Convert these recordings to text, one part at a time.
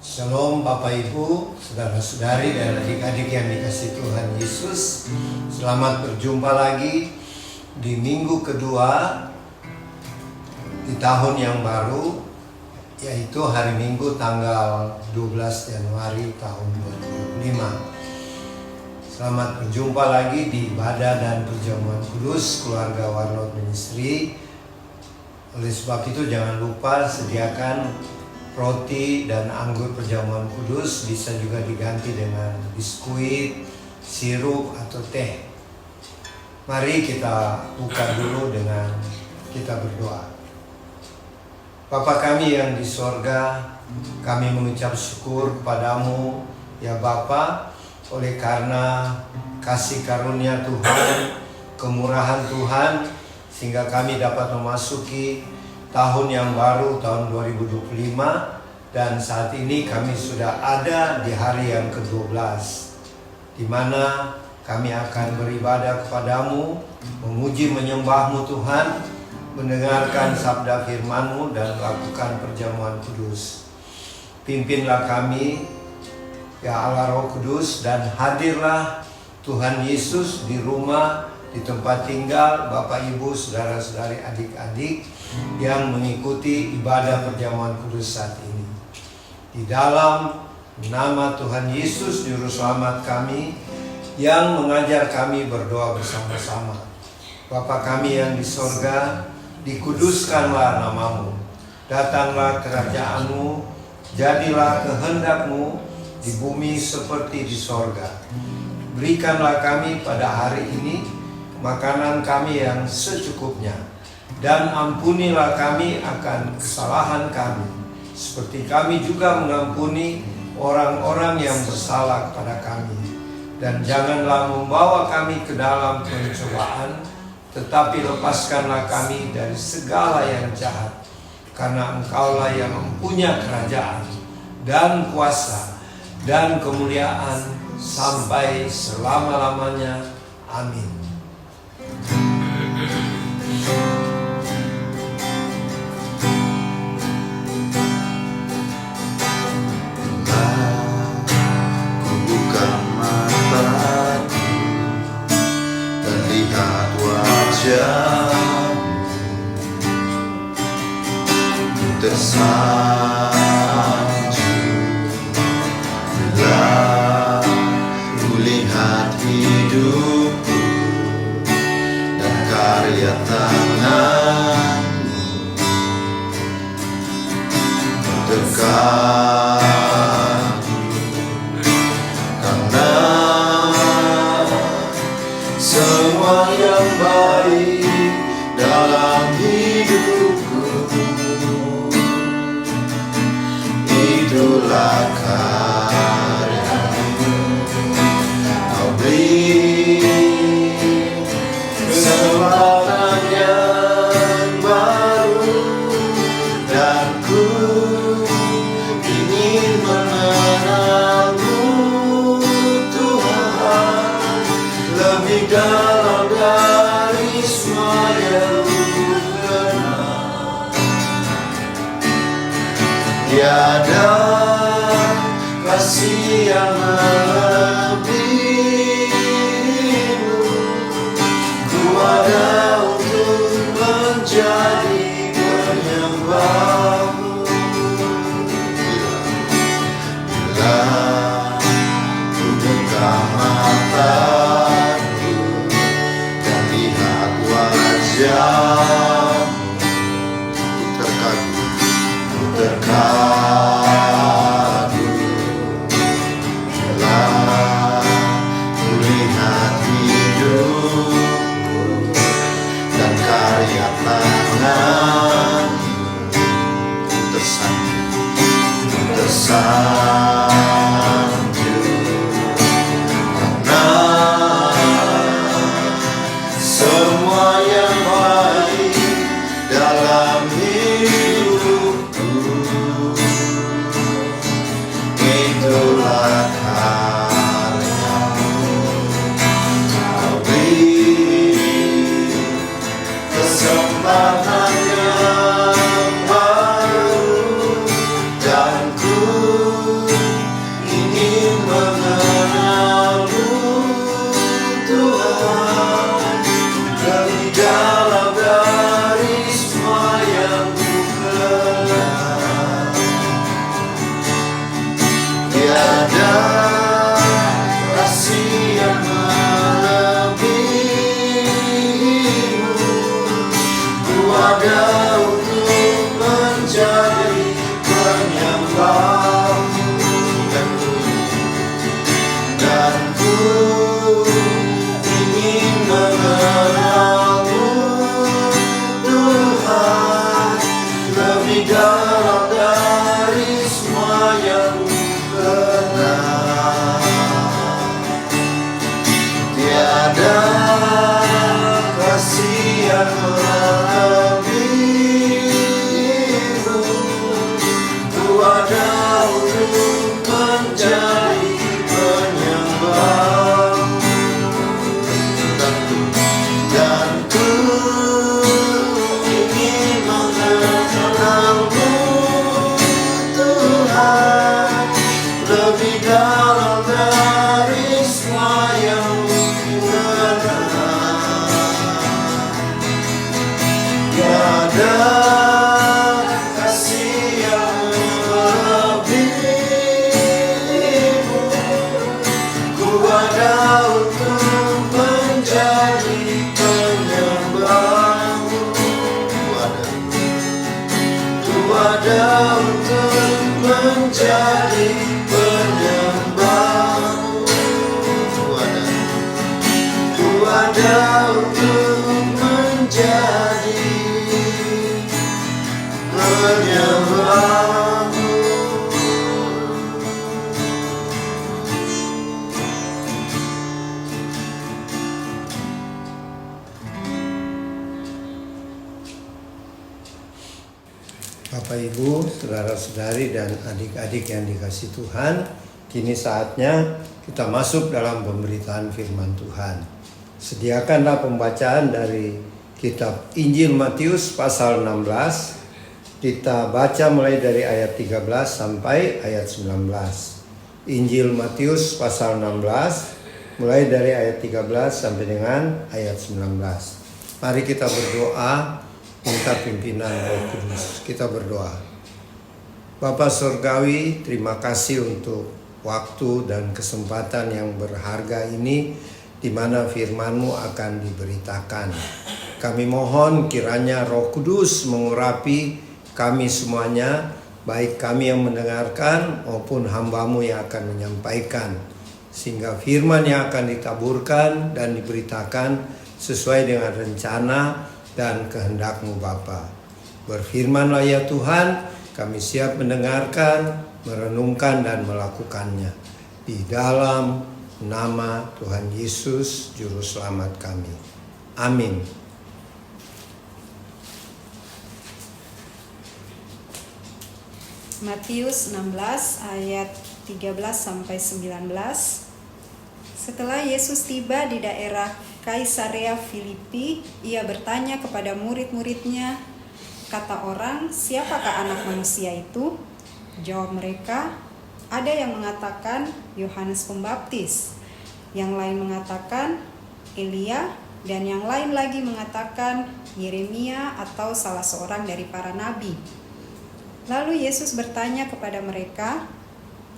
Shalom Bapak Ibu, saudara-saudari dan adik-adik yang dikasihi Tuhan Yesus. Selamat berjumpa lagi di minggu kedua di tahun yang baru, yaitu hari Minggu tanggal 12 Januari tahun 2025. Selamat berjumpa lagi di ibadah dan perjamuan kudus keluarga Warlord Ministry. Oleh sebab itu jangan lupa sediakan roti dan anggur perjamuan kudus, bisa juga diganti dengan biskuit, sirup atau teh. Mari kita buka dulu dengan kita berdoa. Bapa kami yang di sorga, kami mengucap syukur kepadamu ya Bapa, oleh karena kasih karunia Tuhan, kemurahan Tuhan, sehingga kami dapat memasuki tahun yang baru, tahun 2025, dan saat ini kami sudah ada di hari yang ke-12, di mana kami akan beribadah kepadamu, memuji menyembahmu Tuhan, mendengarkan sabda firman-Mu dan melakukan perjamuan kudus. Pimpinlah kami, ya Allah Roh Kudus, dan hadirlah Tuhan Yesus di rumah, di tempat tinggal Bapak Ibu, saudara-saudari, adik-adik yang mengikuti ibadah perjamuan kudus saat ini. Di dalam nama Tuhan Yesus Juru Selamat kami yang mengajar kami berdoa bersama-sama. Bapa kami yang di sorga, dikuduskanlah namamu, datanglah kerajaan-Mu, jadilah kehendak-Mu di bumi seperti di sorga. Berikanlah kami pada hari ini makanan kami yang secukupnya, dan ampunilah kami akan kesalahan kami, seperti kami juga mengampuni orang-orang yang bersalah kepada kami. Dan janganlah membawa kami ke dalam pencobaan, tetapi lepaskanlah kami dari segala yang jahat, karena Engkaulah yang mempunyai kerajaan dan kuasa dan kemuliaan sampai selama-lamanya. Amin. Ku buka mataku dan lihat wajah-Mu, tersanjung bila ku lihat hidupku dan karya tangan-Mu. Karena semua yang baik dalam hidupku, itulah karya-Mu. Kau beri kesempatan yang baru, dan ku ingin mengenal-Mu Tuhan, lebih dalam dari semua yang ku kenal. Tiada kasih yang melebihi-Mu, ku ada untuk menjadi penyembah-Mu. Bila ku buka mataku dan lihat wajah-Mu, ku terkagum. Bila ku lihat hidupku dan karya tangan-Mu, ku tersanjung, karena semua yang baik dalam hidupku, itulah karya-Mu. Kau beri kesempatan yang baru, dan ku Tiada kasih yang melebihimu. Ku ada untuk menjadi penyembahmu, dan ku ingin mengenalmu, Tuhan, lebih dalam dari semua yang pernah. Tiada kasih yang melebihimu. Ku ada untuk menjadi penyembahmu, dan ku ingin mengenalmu, Tuhan, lebih dalam dari semua yang pernah. Tiada kasih yang melebihimu. Ku ada untuk menjadi penyembahmu. Ku ada untuk menjadi penyembahmu. Ku ada untuk menjadi penyembahmu. Bapak Ibu, saudara-saudari dan adik-adik yang dikasihi Tuhan, kini saatnya kita masuk dalam pemberitaan firman Tuhan. Sediakanlah pembacaan dari kitab Injil Matius pasal 16. Kita baca mulai dari ayat 13 sampai ayat 19. Injil Matius pasal 16 mulai dari ayat 13 sampai dengan ayat 19. Mari kita berdoa minta pimpinan Roh Kudus. Kita berdoa. Bapa Surgawi, terima kasih untuk waktu dan kesempatan yang berharga ini di mana firman-Mu akan diberitakan. Kami mohon kiranya Roh Kudus mengurapi kami semuanya, baik kami yang mendengarkan maupun hamba-Mu yang akan menyampaikan, sehingga firman yang akan ditaburkan dan diberitakan sesuai dengan rencana dan kehendak-Mu Bapa. Berfirmanlah ya Tuhan, kami siap mendengarkan, merenungkan dan melakukannya. Di dalam nama Tuhan Yesus Juru Selamat kami. Amin. Matius 16 ayat 13 sampai 19. Setelah Yesus tiba di daerah Kaisarea Filipi, ia bertanya kepada murid-muridnya, "Kata orang, siapakah anak manusia itu?" Jawab mereka, "Ada yang mengatakan Yohanes Pembaptis, yang lain mengatakan Elia, dan yang lain lagi mengatakan Yeremia atau salah seorang dari para nabi." Lalu Yesus bertanya kepada mereka,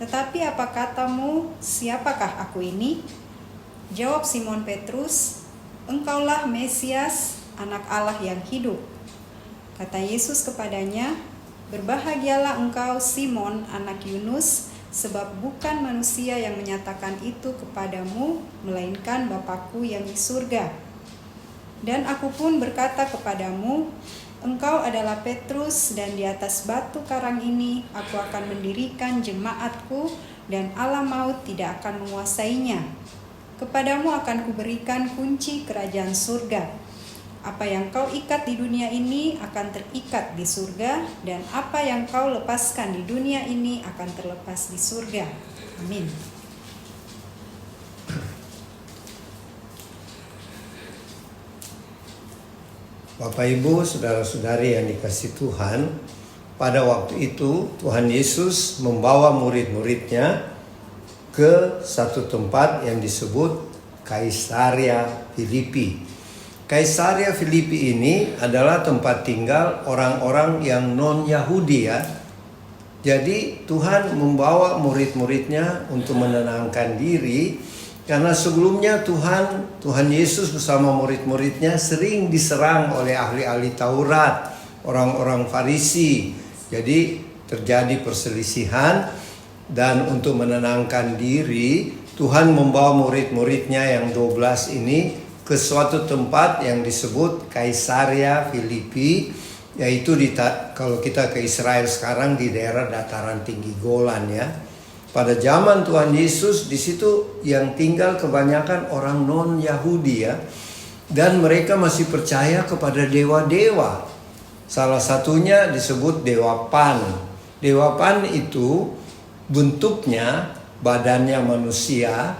"Tetapi apa katamu, siapakah aku ini?" Jawab Simon Petrus, "Engkaulah Mesias, anak Allah yang hidup." Kata Yesus kepadanya, "Berbahagialah engkau Simon, anak Yunus, sebab bukan manusia yang menyatakan itu kepadamu, melainkan Bapa-Ku yang di surga. Dan aku pun berkata kepadamu, engkau adalah Petrus, dan di atas batu karang ini aku akan mendirikan jemaat-Ku, dan alam maut tidak akan menguasainya. Kepadamu akan kuberikan kunci kerajaan surga. Apa yang kau ikat di dunia ini akan terikat di surga, dan apa yang kau lepaskan di dunia ini akan terlepas di surga." Amin. Bapak Ibu, saudara-saudari yang dikasihi Tuhan, pada waktu itu Tuhan Yesus membawa murid-muridnya ke satu tempat yang disebut Kaisarea Filipi. Kaisarea Filipi ini adalah tempat tinggal orang-orang yang non-Yahudi ya. Jadi Tuhan membawa murid-muridnya untuk menenangkan diri, karena sebelumnya Tuhan Yesus bersama murid-muridnya sering diserang oleh ahli-ahli Taurat, orang-orang Farisi. Jadi terjadi perselisihan, dan untuk menenangkan diri Tuhan membawa murid-muridnya yang 12 ini ke suatu tempat yang disebut Kaisarea Filipi, yaitu kalau kita ke Israel sekarang di daerah dataran tinggi Golan ya. Pada zaman Tuhan Yesus di situ yang tinggal kebanyakan orang non-Yahudi ya, dan mereka masih percaya kepada dewa-dewa. Salah satunya disebut Dewa Pan. Dewa Pan itu bentuknya badannya manusia,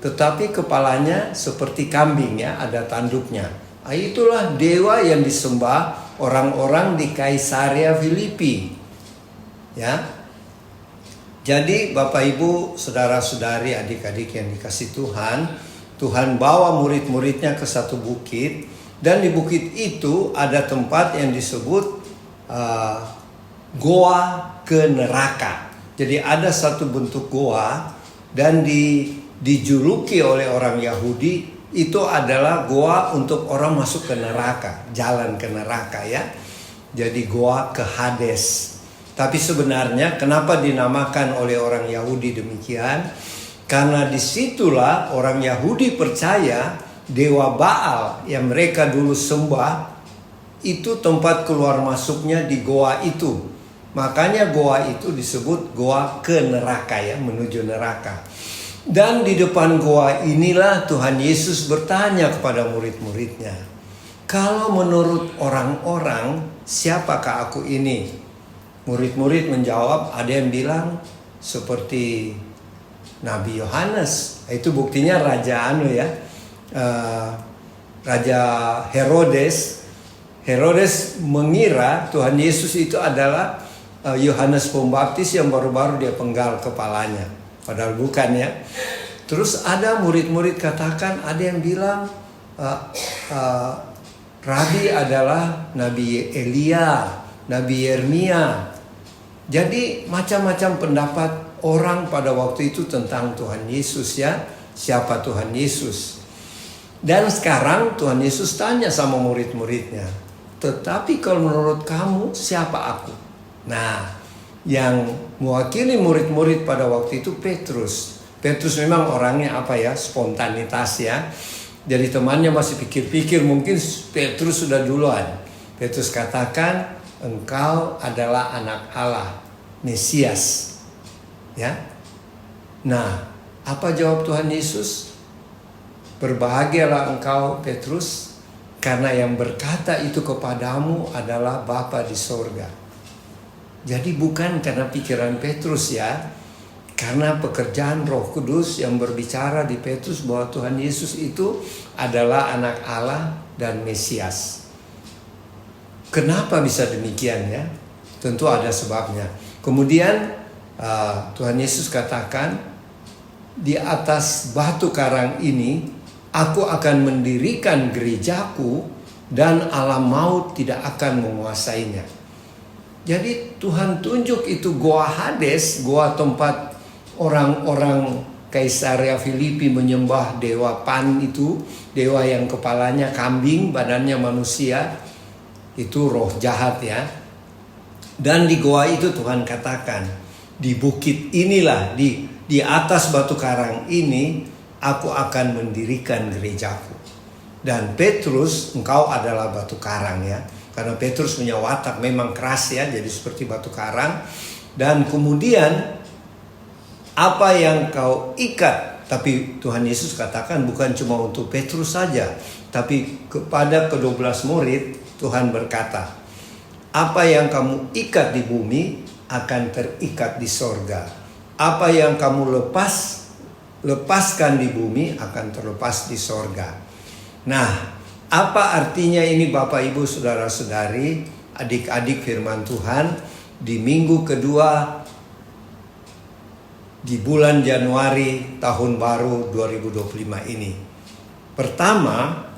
tetapi kepalanya seperti kambing ya, ada tanduknya. Itulah dewa yang disembah orang-orang di Kaisarea Filipi. Ya. Jadi Bapak Ibu, saudara-saudari, adik-adik yang dikasih Tuhan, Tuhan bawa murid-muridnya ke satu bukit, dan di bukit itu ada tempat yang disebut goa ke neraka. Jadi ada satu bentuk goa, dan dijuluki oleh orang Yahudi itu adalah goa untuk orang masuk ke neraka, jalan ke neraka ya. Jadi goa ke Hades. Tapi sebenarnya kenapa dinamakan oleh orang Yahudi demikian? Karena disitulah orang Yahudi percaya dewa Baal yang mereka dulu sembah itu tempat keluar masuknya di goa itu. Makanya goa itu disebut goa ke neraka ya, menuju neraka. Dan di depan goa inilah Tuhan Yesus bertanya kepada murid-muridnya, kalau menurut orang-orang siapakah aku ini? Murid-murid menjawab, ada yang bilang seperti Nabi Yohanes. Itu buktinya Raja Herodes. Herodes mengira Tuhan Yesus itu adalah Yohanes Pembaptis yang baru-baru dia penggal kepalanya. Padahal bukan ya. Terus ada murid-murid katakan, ada yang bilang Rabi adalah Nabi Elia, Nabi Yeremia. Jadi macam-macam pendapat orang pada waktu itu tentang Tuhan Yesus ya. Siapa Tuhan Yesus? Dan sekarang Tuhan Yesus tanya sama murid-muridnya, tetapi kalau menurut kamu siapa aku? Nah, yang mewakili murid-murid pada waktu itu Petrus. Petrus memang orangnya spontanitas ya. Jadi temannya masih pikir-pikir, mungkin Petrus sudah duluan. Petrus katakan, engkau adalah anak Allah, Mesias. Ya. Nah, apa jawab Tuhan Yesus? Berbahagialah engkau Petrus, karena yang berkata itu kepadamu adalah Bapa di sorga. Jadi bukan karena pikiran Petrus ya, karena pekerjaan Roh Kudus yang berbicara di Petrus bahwa Tuhan Yesus itu adalah anak Allah dan Mesias. Kenapa bisa demikian ya? Tentu ada sebabnya. Kemudian Tuhan Yesus katakan, di atas batu karang ini aku akan mendirikan gerejaku, dan alam maut tidak akan menguasainya. Jadi Tuhan tunjuk itu goa Hades, goa tempat orang-orang Kaisarea Filipi menyembah dewa Pan itu, dewa yang kepalanya kambing, badannya manusia, itu roh jahat ya. Dan di goa itu Tuhan katakan, di bukit inilah, di atas batu karang ini, aku akan mendirikan gerejaku. Dan Petrus, engkau adalah batu karang ya. Karena Petrus punya watak memang keras ya, jadi seperti batu karang. Dan kemudian apa yang kau ikat, tapi Tuhan Yesus katakan bukan cuma untuk Petrus saja, tapi kepada ke-12 murid Tuhan berkata, apa yang kamu ikat di bumi akan terikat di sorga. Apa yang kamu lepaskan di bumi akan terlepas di sorga. Nah, apa artinya ini Bapak Ibu Saudara-saudari, adik-adik firman Tuhan di minggu kedua di bulan Januari tahun baru 2025 ini? Pertama,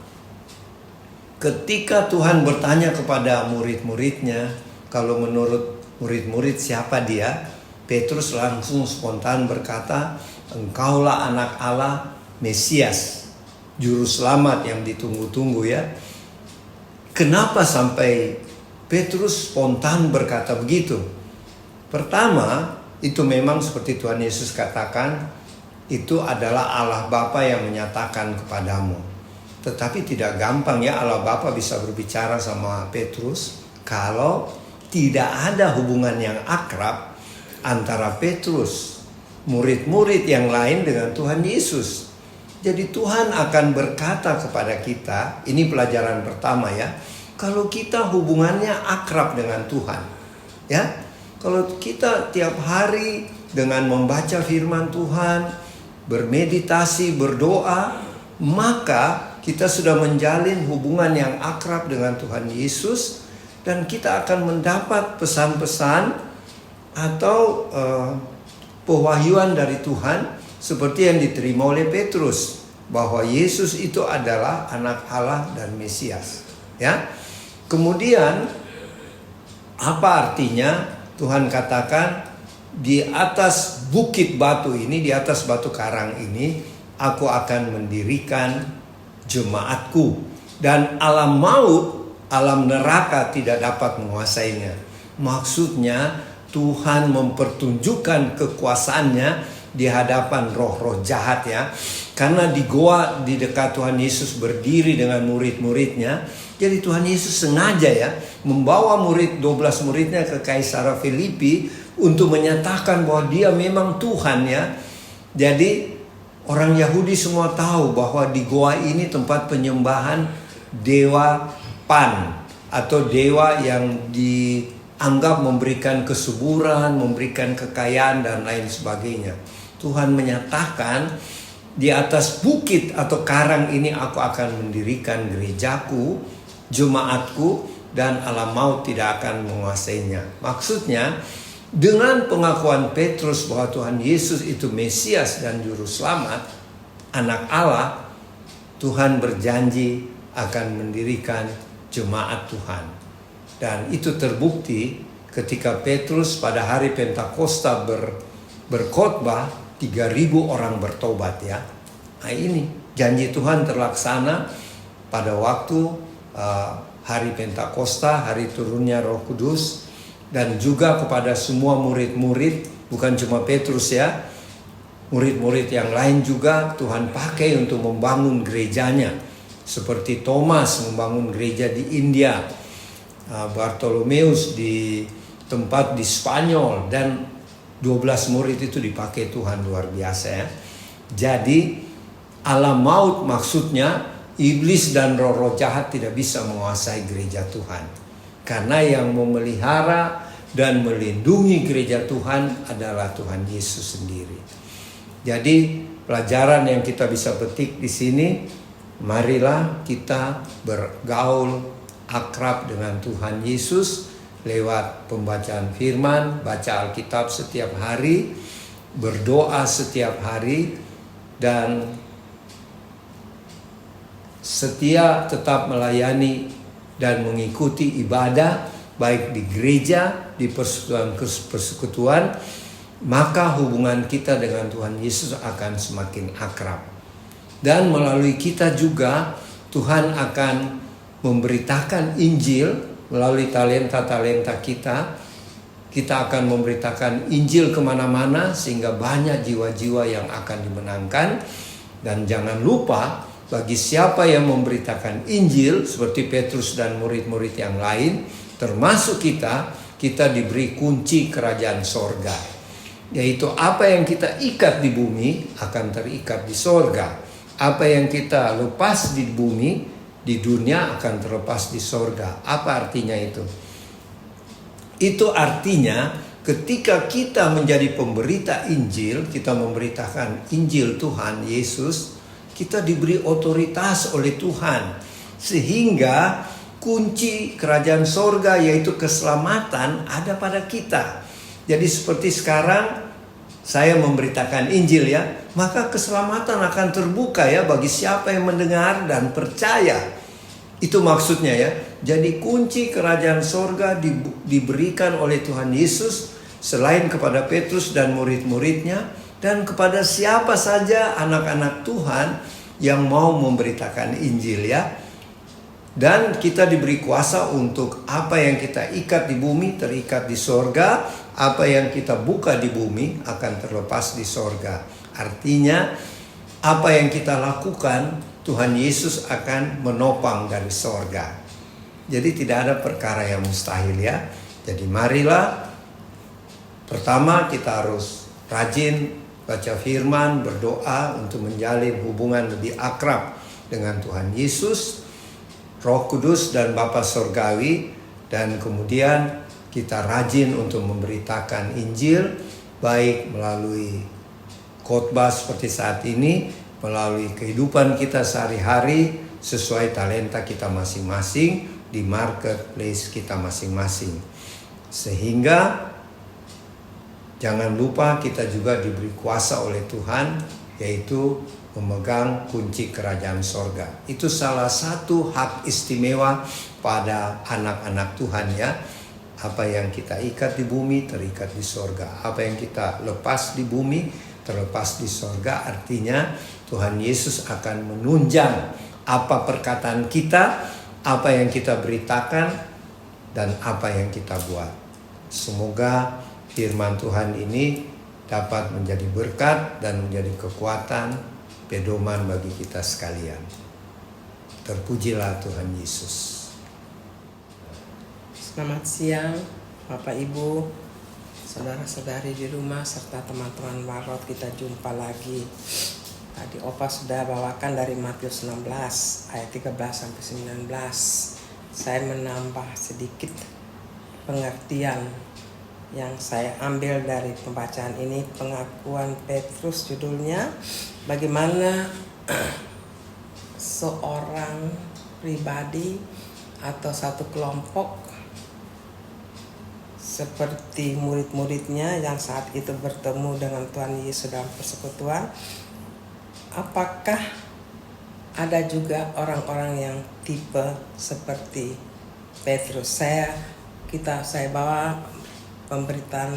ketika Tuhan bertanya kepada murid-muridnya, kalau menurut murid-murid siapa dia, Petrus langsung spontan berkata, engkaulah anak Allah, Mesias, juru selamat yang ditunggu-tunggu ya. Kenapa sampai Petrus spontan berkata begitu? Pertama, itu memang seperti Tuhan Yesus katakan, itu adalah Allah Bapa yang menyatakan kepadamu. Tetapi tidak gampang ya Allah Bapa bisa berbicara sama Petrus kalau tidak ada hubungan yang akrab antara Petrus, murid-murid yang lain dengan Tuhan Yesus. Jadi Tuhan akan berkata kepada kita, ini pelajaran pertama ya, kalau kita hubungannya akrab dengan Tuhan, ya, kalau kita tiap hari dengan membaca firman Tuhan, bermeditasi, berdoa, maka kita sudah menjalin hubungan yang akrab dengan Tuhan Yesus, dan kita akan mendapat pesan-pesan atau pewahyuan dari Tuhan seperti yang diterima oleh Petrus, bahwa Yesus itu adalah anak Allah dan Mesias. Ya. Kemudian apa artinya Tuhan katakan di atas bukit batu ini, di atas batu karang ini, aku akan mendirikan jemaatku, dan alam maut, alam neraka tidak dapat menguasainya. Maksudnya Tuhan mempertunjukkan kekuasaannya di hadapan roh-roh jahat ya. Karena di goa di dekat Tuhan Yesus berdiri dengan murid-muridnya, jadi Tuhan Yesus sengaja ya membawa 12 muridnya ke Kaisarea Filipi untuk menyatakan bahwa dia memang Tuhan ya. Jadi orang Yahudi semua tahu bahwa di goa ini tempat penyembahan dewa Pan, atau dewa yang dianggap memberikan kesuburan, memberikan kekayaan dan lain sebagainya. Tuhan menyatakan di atas bukit atau karang ini aku akan mendirikan gerejaku, jemaatku, dan alam maut tidak akan menguasainya. Maksudnya dengan pengakuan Petrus bahwa Tuhan Yesus itu Mesias dan Juru Selamat, anak Allah, Tuhan berjanji akan mendirikan jemaat Tuhan. Dan itu terbukti ketika Petrus pada hari Pentakosta berkhotbah, 3.000 orang bertobat ya. Nah ini janji Tuhan terlaksana pada waktu hari Pentakosta, hari turunnya Roh Kudus, dan juga kepada semua murid-murid, bukan cuma Petrus ya, murid-murid yang lain juga Tuhan pakai untuk membangun gerejanya, seperti Thomas membangun gereja di India, Bartolomeus di tempat di Spanyol, dan 12 murid itu dipakai Tuhan luar biasa ya. Jadi alam maut, maksudnya iblis dan roh-roh jahat tidak bisa menguasai gereja Tuhan. Karena yang memelihara dan melindungi gereja Tuhan adalah Tuhan Yesus sendiri. Jadi pelajaran yang kita bisa petik di sini, marilah kita bergaul akrab dengan Tuhan Yesus lewat pembacaan firman, baca Alkitab setiap hari, berdoa setiap hari, dan setia tetap melayani dan mengikuti ibadah baik di gereja, di persekutuan, maka hubungan kita dengan Tuhan Yesus akan semakin akrab. Dan melalui kita juga Tuhan akan memberitakan Injil melalui talenta-talenta kita. Kita akan memberitakan Injil kemana-mana sehingga banyak jiwa-jiwa yang akan dimenangkan. Dan jangan lupa, bagi siapa yang memberitakan Injil seperti Petrus dan murid-murid yang lain, termasuk kita diberi kunci kerajaan sorga, yaitu apa yang kita ikat di bumi akan terikat di sorga, apa yang kita lepas di bumi di dunia akan terlepas di sorga. Apa artinya itu? Itu artinya ketika kita menjadi pemberita Injil, kita memberitakan Injil Tuhan Yesus, kita diberi otoritas oleh Tuhan, sehingga kunci kerajaan sorga yaitu keselamatan ada pada kita. Jadi seperti sekarang saya memberitakan Injil ya, maka keselamatan akan terbuka ya bagi siapa yang mendengar dan percaya. Itu maksudnya ya. Jadi kunci kerajaan sorga diberikan oleh Tuhan Yesus selain kepada Petrus dan murid-muridnya, dan kepada siapa saja anak-anak Tuhan yang mau memberitakan Injil ya. Dan kita diberi kuasa untuk apa yang kita ikat di bumi terikat di sorga, apa yang kita buka di bumi akan terlepas di sorga. Artinya apa yang kita lakukan Tuhan Yesus akan menopang dari sorga. Jadi tidak ada perkara yang mustahil ya. Jadi marilah, pertama kita harus rajin baca firman, berdoa untuk menjalin hubungan lebih akrab dengan Tuhan Yesus, Roh Kudus dan Bapa Sorgawi. Dan kemudian kita rajin untuk memberitakan Injil, baik melalui khotbah seperti saat ini, melalui kehidupan kita sehari-hari sesuai talenta kita masing-masing di marketplace kita masing-masing. Sehingga jangan lupa kita juga diberi kuasa oleh Tuhan, yaitu memegang kunci kerajaan sorga. Itu salah satu hak istimewa pada anak-anak Tuhan ya. Apa yang kita ikat di bumi terikat di sorga. Apa yang kita lepas di bumi terlepas di sorga. Artinya Tuhan Yesus akan menunjang apa perkataan kita, apa yang kita beritakan, dan apa yang kita buat. Semoga firman Tuhan ini dapat menjadi berkat dan menjadi kekuatan, pedoman bagi kita sekalian. Terpujilah Tuhan Yesus. Selamat siang Bapak Ibu, saudara-saudari di rumah, serta teman-teman Warlot. Kita jumpa lagi. Tadi Opa sudah bawakan dari Matius 16 ayat 13 sampai 19. Saya menambah sedikit pengertian yang saya ambil dari pembacaan ini. Pengakuan Petrus judulnya, bagaimana seorang pribadi atau satu kelompok seperti murid-muridnya yang saat itu bertemu dengan Tuhan Yesus dalam persekutuan. Apakah ada juga orang-orang yang tipe seperti Petrus? Saya bawa pemberitaan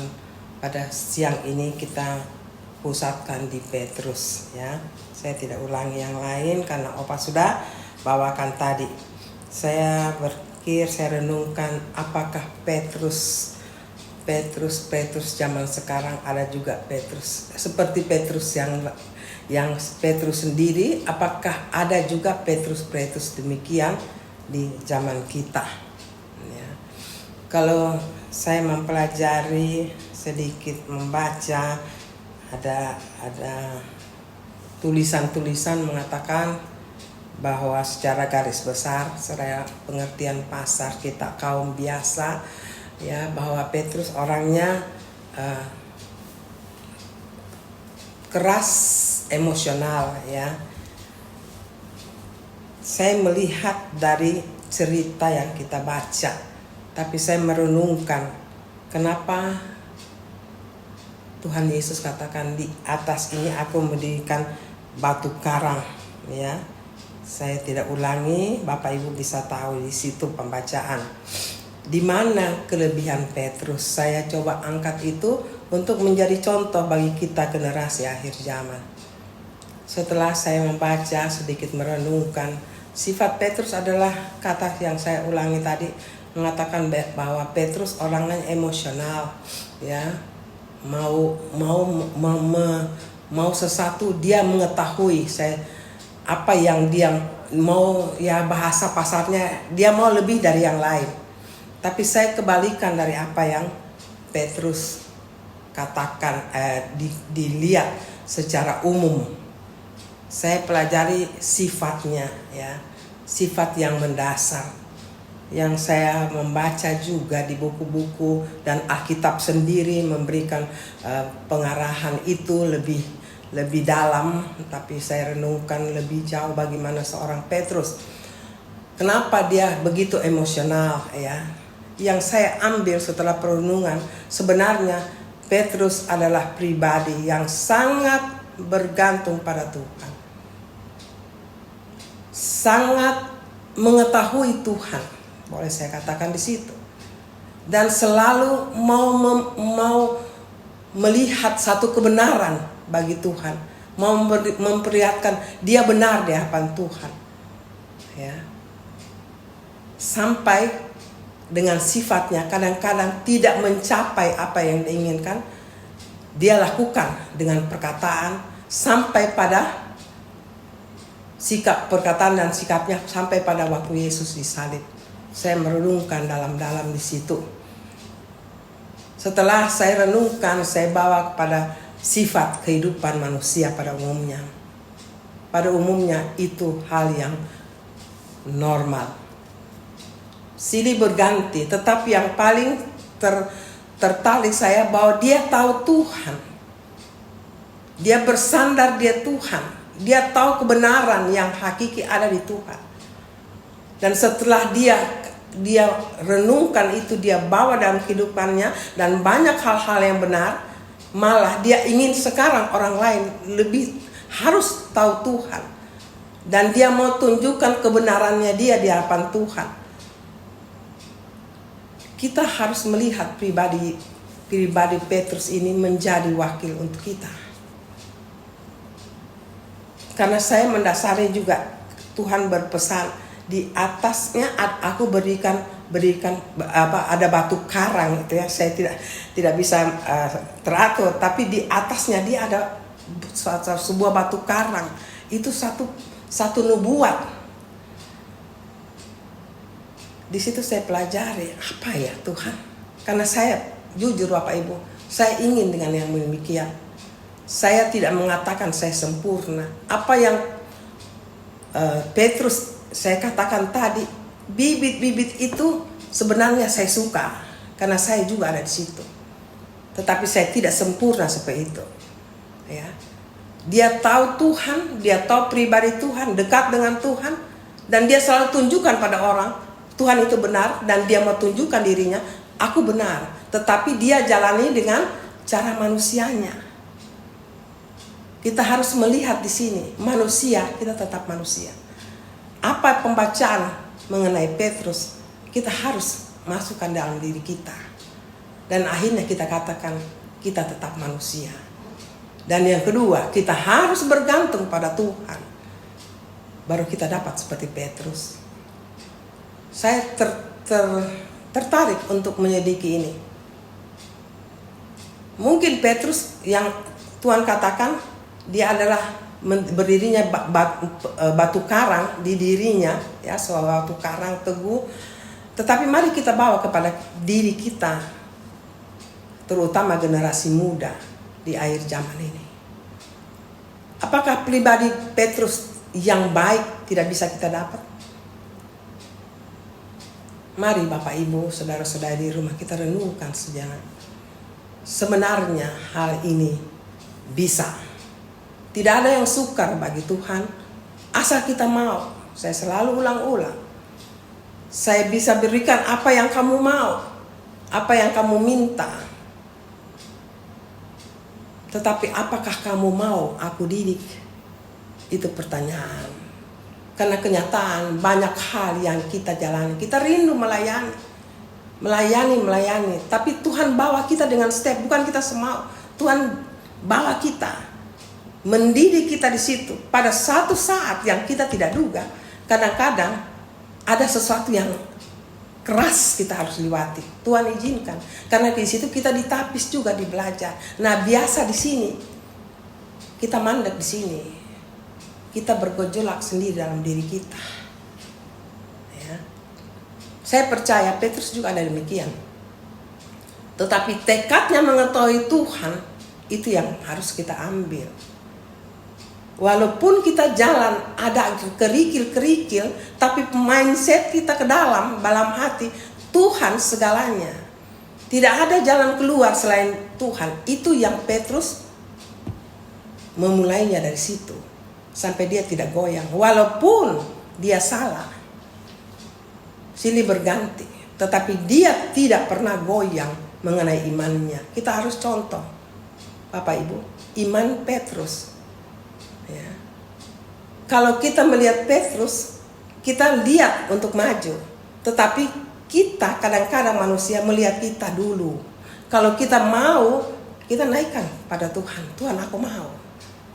pada siang ini, kita pusatkan di Petrus ya. Saya tidak ulangi yang lain karena Opa sudah bawakan tadi. Saya berpikir, saya renungkan, apakah Petrus zaman sekarang ada juga Petrus seperti Petrus yang Petrus sendiri, apakah ada juga Petrus demikian di zaman kita ya. Kalau saya mempelajari sedikit, membaca, ada tulisan-tulisan mengatakan bahwa secara garis besar, secara pengertian pasar kita kaum biasa ya, bahwa Petrus orangnya keras emosional ya. Saya melihat dari cerita yang kita baca, tapi saya merenungkan kenapa Tuhan Yesus katakan, di atas ini aku mendirikan batu karang ya. Saya tidak ulangi, Bapak Ibu bisa tahu di situ pembacaan. Di mana kelebihan Petrus? Saya coba angkat itu untuk menjadi contoh bagi kita generasi akhir zaman. Setelah saya membaca, sedikit merenungkan, sifat Petrus adalah kata yang saya ulangi tadi, mengatakan bahwa Petrus orangnya emosional ya. Mau sesuatu dia mengetahui apa yang dia mau ya, bahasa pasarnya dia mau lebih dari yang lain. Tapi saya kebalikan dari apa yang Petrus katakan, dilihat secara umum. Saya pelajari sifatnya ya, sifat yang mendasar, yang saya membaca juga di buku-buku dan Alkitab sendiri memberikan pengarahan itu lebih dalam. Tapi saya renungkan lebih jauh bagaimana seorang Petrus, kenapa dia begitu emosional ya. Yang saya ambil setelah perenungan, sebenarnya Petrus adalah pribadi yang sangat bergantung pada Tuhan, sangat mengetahui Tuhan boleh saya katakan di situ. Dan selalu mau melihat satu kebenaran bagi Tuhan, mau memperlihatkan dia benar di hadapan Tuhan, ya. Sampai dengan sifatnya kadang-kadang tidak mencapai apa yang diinginkan, dia lakukan dengan perkataan sampai pada sikap, perkataan dan sikapnya sampai pada waktu Yesus disalib. Saya merenungkan dalam-dalam di situ. Setelah saya renungkan, saya bawa kepada sifat kehidupan manusia pada umumnya. Pada umumnya itu hal yang normal. Silih berganti, tetapi yang paling tertarik saya bahwa dia tahu Tuhan. Dia bersandar dia Tuhan. Dia tahu kebenaran yang hakiki ada di Tuhan. Dan setelah dia renungkan itu, dia bawa dalam kehidupannya, dan banyak hal-hal yang benar, malah dia ingin sekarang orang lain lebih harus tahu Tuhan. Dan dia mau tunjukkan kebenarannya dia di hadapan Tuhan. Kita harus melihat pribadi Petrus ini menjadi wakil untuk kita. Karena saya mendasari juga Tuhan berpesan di atasnya aku berikan ada batu karang itu ya. Saya tidak bisa teratur, tapi di atasnya dia ada sebuah batu karang. Itu satu nubuat. Di situ saya pelajari apa ya Tuhan. Karena saya jujur Bapak Ibu, saya ingin dengan yang demikian. Saya tidak mengatakan saya sempurna. Apa yang Petrus saya katakan tadi, bibit-bibit itu sebenarnya saya suka karena saya juga ada di situ. Tetapi saya tidak sempurna seperti itu. Ya. Dia tahu Tuhan, dia tahu pribadi Tuhan, dekat dengan Tuhan, dan dia selalu tunjukkan pada orang Tuhan itu benar, dan dia mau tunjukkan dirinya, aku benar. Tetapi dia jalani dengan cara manusianya. Kita harus melihat di sini, manusia, kita tetap manusia. Apa pembacaan mengenai Petrus, kita harus masukkan dalam diri kita. Dan akhirnya kita katakan, kita tetap manusia. Dan yang kedua, kita harus bergantung pada Tuhan. Baru kita dapat seperti Petrus. Saya tertarik untuk menyelidiki ini. Mungkin Petrus yang Tuhan katakan, dia adalah berdirinya batu karang di dirinya, ya, suatu batu karang teguh. Tetapi mari kita bawa kepada diri kita, terutama generasi muda di akhir zaman ini. Apakah pribadi Petrus yang baik tidak bisa kita dapat? Mari Bapak Ibu, saudara-saudara di rumah, kita renungkan sejenak. Sebenarnya hal ini bisa. Tidak ada yang sukar bagi Tuhan, asal kita mau. Saya selalu ulang-ulang. Saya bisa berikan apa yang kamu mau, apa yang kamu minta. Tetapi apakah kamu mau aku didik? Itu pertanyaan. Karena kenyataan banyak hal yang kita jalani. Kita rindu melayani. Tapi Tuhan bawa kita dengan step, bukan kita semau. Tuhan bawa kita, mendidik kita di situ. Pada satu saat yang kita tidak duga, kadang-kadang ada sesuatu yang keras kita harus lewati. Tuhan izinkan, karena di situ kita ditapis juga, di belajar. Nah, biasa di sini kita mandek di sini, kita bergejolak sendiri dalam diri kita. Ya. Saya percaya Petrus juga ada demikian. Tetapi tekadnya mengetahui Tuhan itu yang harus kita ambil. Walaupun kita jalan ada kerikil-kerikil, tapi mindset kita ke dalam hati, Tuhan segalanya. Tidak ada jalan keluar selain Tuhan. Itu yang Petrus memulainya dari situ. Sampai dia tidak goyang. Walaupun dia salah, silih berganti, tetapi dia tidak pernah goyang mengenai imannya. Kita harus contoh, Bapak Ibu, iman Petrus. Ya. Kalau kita melihat Petrus, kita lihat untuk maju. Tetapi kita kadang-kadang manusia melihat kita dulu. Kalau kita mau, kita naikkan pada Tuhan. Tuhan, aku mau.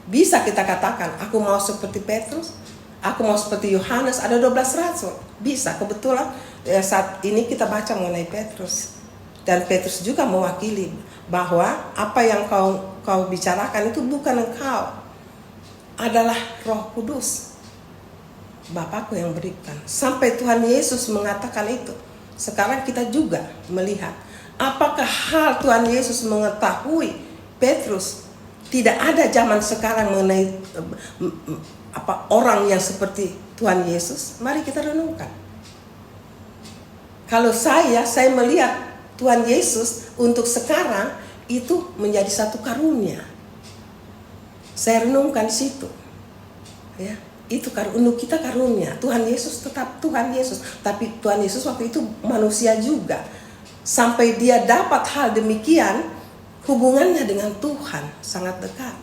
Bisa kita katakan, aku mau seperti Petrus, aku mau seperti Yohanes, ada 12 rasul. Bisa, kebetulan saat ini kita baca mengenai Petrus. Dan Petrus juga mewakili bahwa apa yang kau bicarakan itu bukan engkau, adalah Roh Kudus, Bapakku yang berikan. Sampai Tuhan Yesus mengatakan itu. Sekarang kita juga melihat, apakah hal Tuhan Yesus mengetahui Petrus? Tidak ada zaman sekarang mengenai orang yang seperti Tuhan Yesus. Mari kita renungkan. Kalau saya melihat Tuhan Yesus untuk sekarang itu menjadi satu karunia. Saya renungkan di situ. Ya, itu untuk kita karunia. Tuhan Yesus tetap Tuhan Yesus, tapi Tuhan Yesus waktu itu manusia juga. Sampai dia dapat hal demikian, hubungannya dengan Tuhan sangat dekat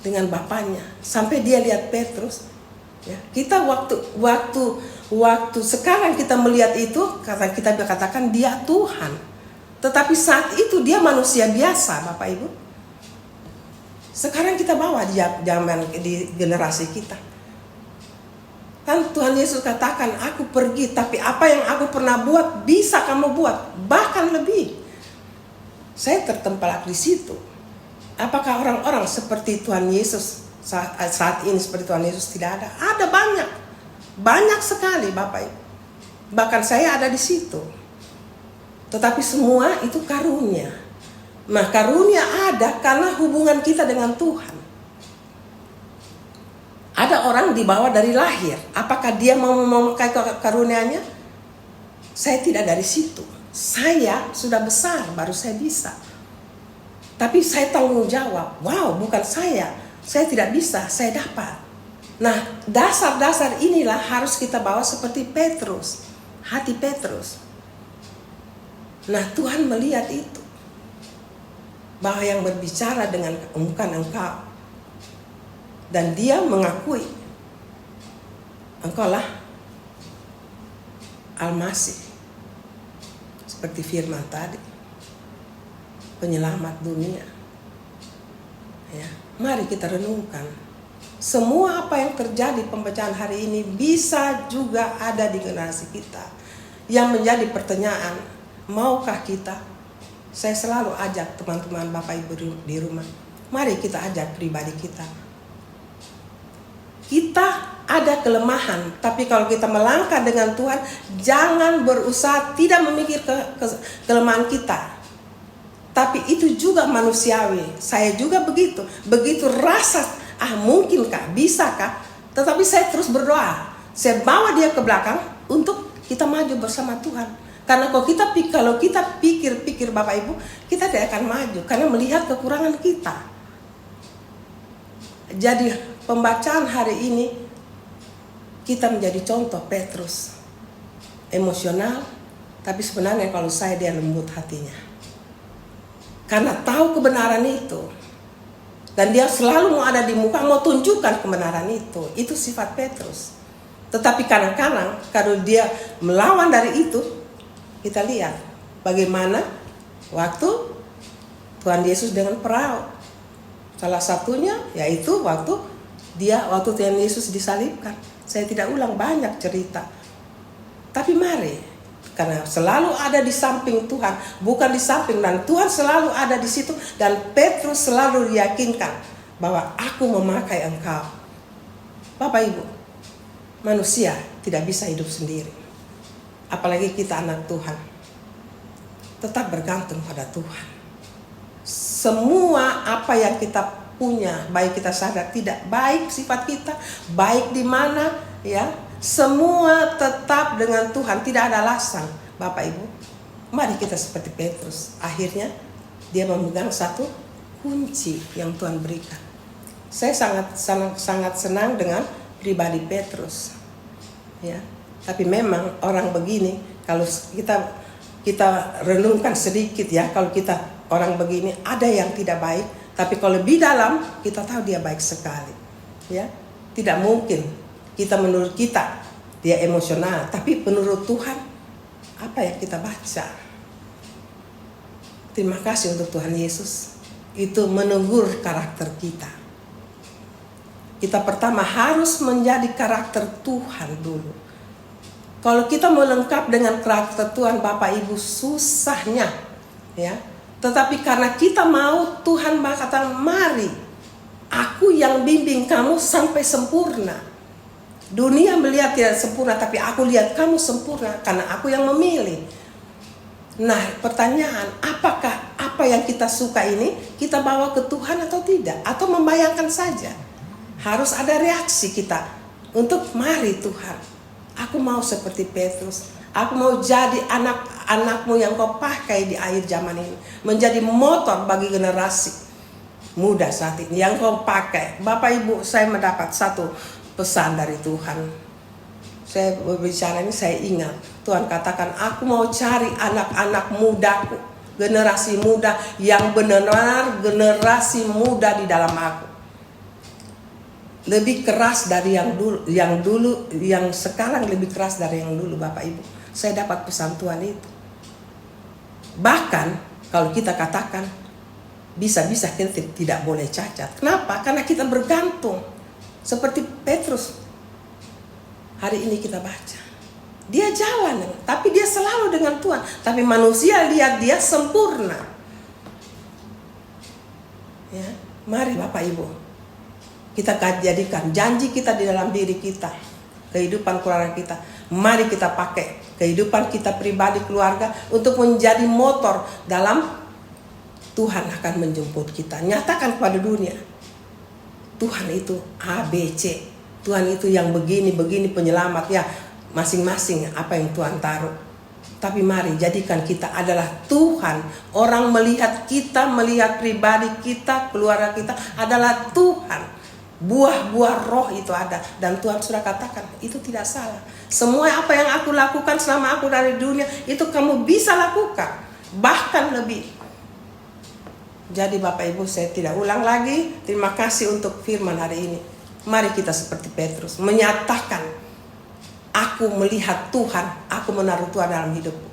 dengan Bapaknya. Sampai dia lihat Petrus. Ya, kita waktu sekarang kita melihat itu, karena kita katakan dia Tuhan. Tetapi saat itu dia manusia biasa, Bapak Ibu. Sekarang kita bawa di generasi kita. Kan Tuhan Yesus katakan, aku pergi, tapi apa yang aku pernah buat bisa kamu buat, bahkan lebih. Saya tertempel di situ. Apakah orang-orang seperti Tuhan Yesus saat ini seperti Tuhan Yesus? Tidak ada. Ada banyak sekali, Bapak Ibu. Bahkan saya ada di situ. Tetapi semua itu karunia. Nah, karunia ada karena hubungan kita dengan Tuhan. Ada orang dibawa dari lahir. Apakah dia mau memakai karunia-Nya? Saya tidak dari situ. Saya sudah besar baru saya bisa. Tapi saya tanggung jawab. Wow, bukan saya. Saya tidak bisa, saya dapat. Nah, dasar-dasar inilah harus kita bawa seperti Petrus. Hati Petrus. Nah, Tuhan melihat itu. Bahwa yang berbicara dengan bukan engkau. Dan dia mengakui, engkaulah Al-Masih. Seperti firman tadi, penyelamat dunia. Ya, mari kita renungkan. Semua apa yang terjadi pembacaan hari ini bisa juga ada di generasi kita. Yang menjadi pertanyaan, maukah kita? Saya selalu ajak teman-teman Bapak Ibu di rumah, mari kita ajak pribadi kita. Kita ada kelemahan, tapi kalau kita melangkah dengan Tuhan, jangan berusaha tidak memikir kelemahan kita. Tapi itu juga manusiawi. Saya juga begitu. Begitu rasa, mungkinkah, bisakah? Tetapi saya terus berdoa. Saya bawa dia ke belakang untuk kita maju bersama Tuhan. Karena kalau kita pikir Bapak Ibu, kita tidak akan maju karena melihat kekurangan kita. Jadi pembacaan hari ini kita menjadi contoh Petrus. Emosional, tapi sebenarnya kalau dia lembut hatinya. Karena tahu kebenaran itu. Dan dia selalu mau ada di muka, mau tunjukkan kebenaran itu. Itu sifat Petrus. Tetapi kadang-kadang kalau dia melawan dari itu, kita lihat bagaimana waktu Tuhan Yesus dengan perahu. Salah satunya yaitu waktu Tuhan Yesus disalibkan. Saya tidak ulang banyak cerita. Tapi mari, karena selalu ada di samping Tuhan, bukan di samping, dan Tuhan selalu ada di situ, dan Petrus selalu diyakinkan bahwa aku memakai engkau. Bapak Ibu, manusia tidak bisa hidup sendiri. Apalagi kita anak Tuhan. Tetap bergantung pada Tuhan. Semua apa yang kita punya, baik kita sadar tidak baik sifat kita, baik di mana, ya, semua tetap dengan Tuhan, tidak ada alasan. Bapak Ibu, mari kita seperti Petrus. Akhirnya dia memegang satu kunci yang Tuhan berikan. Saya sangat senang dengan pribadi Petrus. Ya, tapi memang orang begini, kalau kita renungkan sedikit ya, kalau kita orang begini ada yang tidak baik, tapi kalau lebih dalam kita tahu dia baik sekali. Ya, tidak mungkin menurut kita dia emosional, tapi menurut Tuhan apa yang kita baca. Terima kasih untuk Tuhan Yesus. Itu menegur karakter kita. Kita pertama harus menjadi karakter Tuhan dulu. Kalau kita mau lengkap dengan karakter Tuhan, Bapak Ibu, susahnya, ya. Tetapi karena kita mau, Tuhan berkata, mari, aku yang bimbing kamu sampai sempurna. Dunia melihat tidak sempurna, tapi aku lihat kamu sempurna karena aku yang memilih. Nah, pertanyaan, apakah apa yang kita suka ini kita bawa ke Tuhan atau tidak? Atau membayangkan saja? Harus ada reaksi kita untuk mari Tuhan, aku mau seperti Petrus. Aku mau jadi anak-anakmu yang kau pakai di akhir zaman ini. Menjadi motor bagi generasi muda saat ini yang kau pakai. Bapak Ibu, saya mendapat satu pesan dari Tuhan. Saya berbicara ini, saya ingat Tuhan katakan, aku mau cari anak-anak mudaku, generasi muda yang benar-benar generasi muda di dalam aku. Lebih keras dari yang dulu, yang sekarang lebih keras dari yang dulu, Bapak Ibu. Saya dapat pesan Tuhan itu. Bahkan kalau kita katakan bisa-bisa kita tidak boleh cacat. Kenapa? Karena kita bergantung. Seperti Petrus. Hari ini kita baca. Dia jalan, tapi dia selalu dengan Tuhan. Tapi manusia lihat dia sempurna. Ya, mari Bapak Ibu. Kita jadikan janji kita di dalam diri kita. Kehidupan keluarga kita. Mari kita pakai kehidupan kita pribadi keluarga untuk menjadi motor dalam Tuhan akan menjemput kita. Nyatakan kepada dunia. Tuhan itu ABC. Tuhan itu yang begini penyelamat ya. Masing-masing apa yang Tuhan taruh. Tapi mari jadikan kita adalah Tuhan. Orang melihat kita, melihat pribadi kita, keluarga kita adalah Tuhan. Buah-buah roh itu ada. Dan Tuhan sudah katakan itu tidak salah. Semua apa yang aku lakukan selama aku dari dunia itu kamu bisa lakukan. Bahkan lebih. Jadi Bapak Ibu, saya tidak ulang lagi. Terima kasih untuk firman hari ini. Mari kita seperti Petrus menyatakan, aku melihat Tuhan, aku menaruh Tuhan dalam hidupku.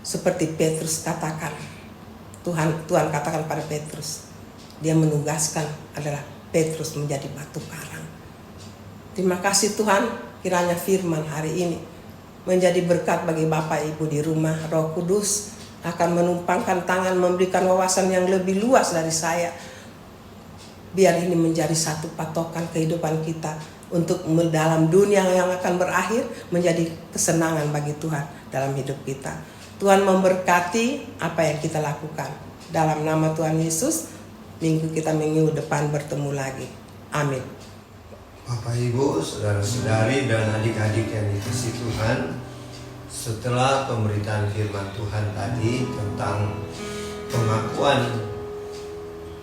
Seperti Petrus katakan, Tuhan katakan pada Petrus, dia menugaskan adalah Petrus menjadi batu karang. Terima kasih Tuhan, kiranya firman hari ini menjadi berkat bagi Bapak Ibu di rumah. Roh Kudus akan menumpangkan tangan, memberikan wawasan yang lebih luas dari saya. Biar ini menjadi satu patokan kehidupan kita untuk dalam dunia yang akan berakhir menjadi kesenangan bagi Tuhan dalam hidup kita. Tuhan memberkati apa yang kita lakukan. Dalam nama Tuhan Yesus, minggu depan bertemu lagi. Amin. Bapak Ibu, saudara-saudari dan adik-adik yang dikasihi Tuhan, setelah pemberitaan firman Tuhan tadi tentang pengakuan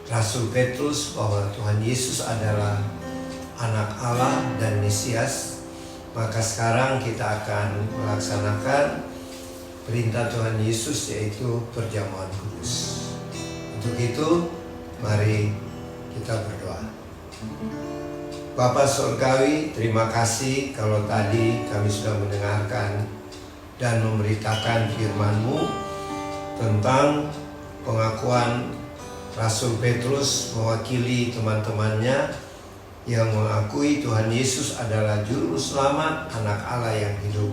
Rasul Petrus bahwa Tuhan Yesus adalah anak Allah dan Mesias, maka sekarang kita akan melaksanakan perintah Tuhan Yesus, yaitu perjamuan kudus. Untuk itu, mari kita berdoa. Bapa Surgawi, terima kasih kalau tadi kami sudah mendengarkan dan memberitakan firman-Mu tentang pengakuan Rasul Petrus mewakili teman-temannya yang mengakui Tuhan Yesus adalah Juru Selamat, anak Allah yang hidup.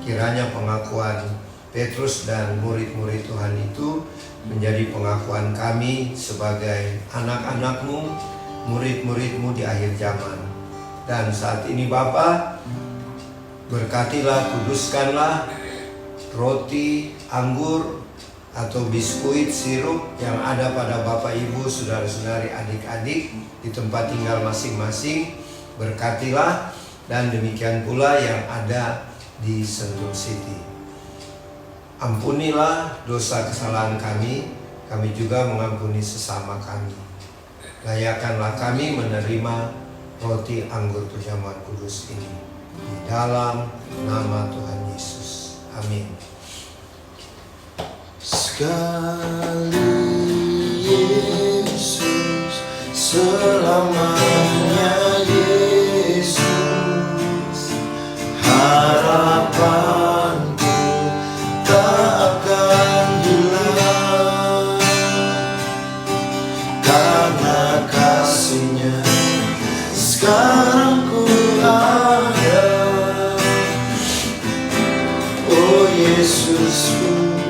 Kiranya pengakuan Petrus dan murid-murid Tuhan itu menjadi pengakuan kami sebagai anak-anak-Mu, murid-murid-Mu di akhir zaman. Dan saat ini Bapa, berkatilah, kuduskanlah roti, anggur, atau biskuit, sirup yang ada pada Bapak Ibu, saudara-saudari, adik-adik di tempat tinggal masing-masing. Berkatilah, dan demikian pula yang ada di Sentul City. Ampunilah dosa kesalahan kami, kami juga mengampuni sesama kami. Layakanlah kami menerima roti anggur perjamuan kudus ini. Di dalam nama Tuhan Yesus. Amin. Sekali Yesus, selamanya Yesus, harapanku sekarang ku ada. Oh Yesusku,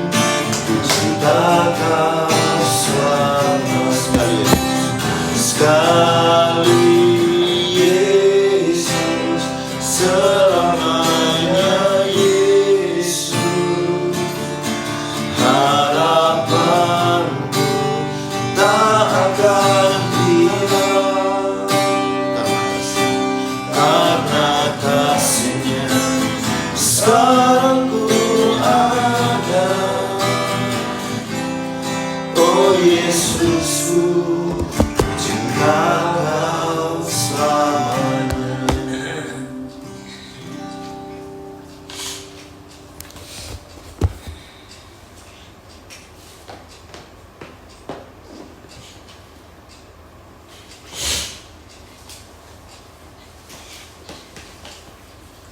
cinta Kau selama sekali Yesus, selamanya Yesus. Harapanku tak akan hilang karena kasih-Nya sekarang ku ada. Oh Yesusku, cinta Kau selamanya.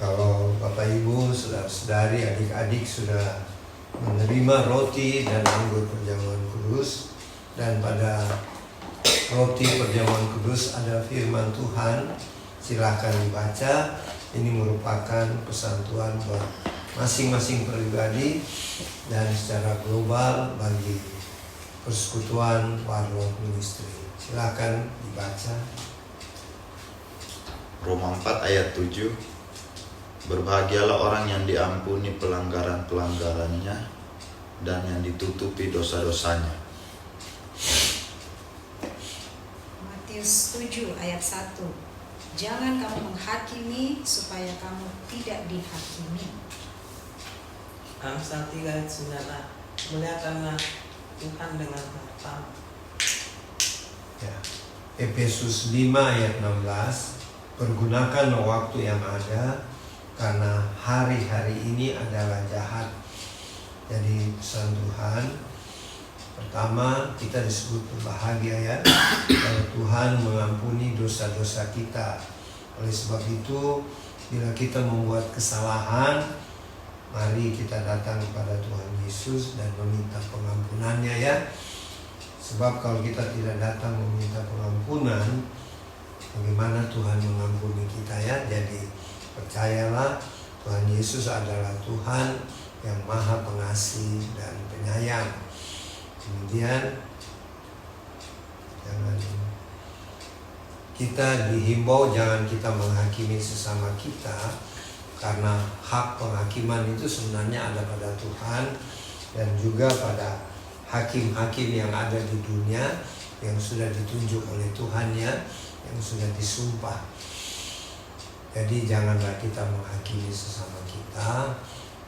Kalau Bapak Ibu, saudara-saudari, adik-adik sudah menerima roti dan anggur perjamuan kudus, dan pada roti perjamuan kudus ada firman Tuhan, silahkan dibaca. Ini merupakan pesan Tuhan buat masing-masing pribadi dan secara global bagi persekutuan Warlord Ministry. Silahkan dibaca. Roma 4 ayat 7. Berbahagialah orang yang diampuni pelanggaran-pelanggarannya dan yang ditutupi dosa-dosanya. Matius 7 ayat 1. Jangan kamu menghakimi supaya kamu tidak dihakimi. Amsal 3 ayat 9. Muliakanlah Tuhan dengan harta. Ya. Efesus 5 ayat 16. Pergunakan waktu yang ada, karena hari-hari ini adalah jahat. Jadi pesan Tuhan, pertama kita disebut berbahagia ya, kalau Tuhan mengampuni dosa-dosa kita. Oleh sebab itu, bila kita membuat kesalahan, mari kita datang kepada Tuhan Yesus dan meminta pengampunannya ya. Sebab kalau kita tidak datang meminta pengampunan, bagaimana Tuhan mengampuni kita ya? Jadi percayalah, Tuhan Yesus adalah Tuhan yang maha pengasih dan penyayang. Kemudian kita dihimbau jangan kita menghakimi sesama kita, karena hak penghakiman itu sebenarnya ada pada Tuhan dan juga pada hakim-hakim yang ada di dunia yang sudah ditunjuk oleh Tuhan ya, yang sudah disumpah. Jadi janganlah kita menghakimi sesama kita,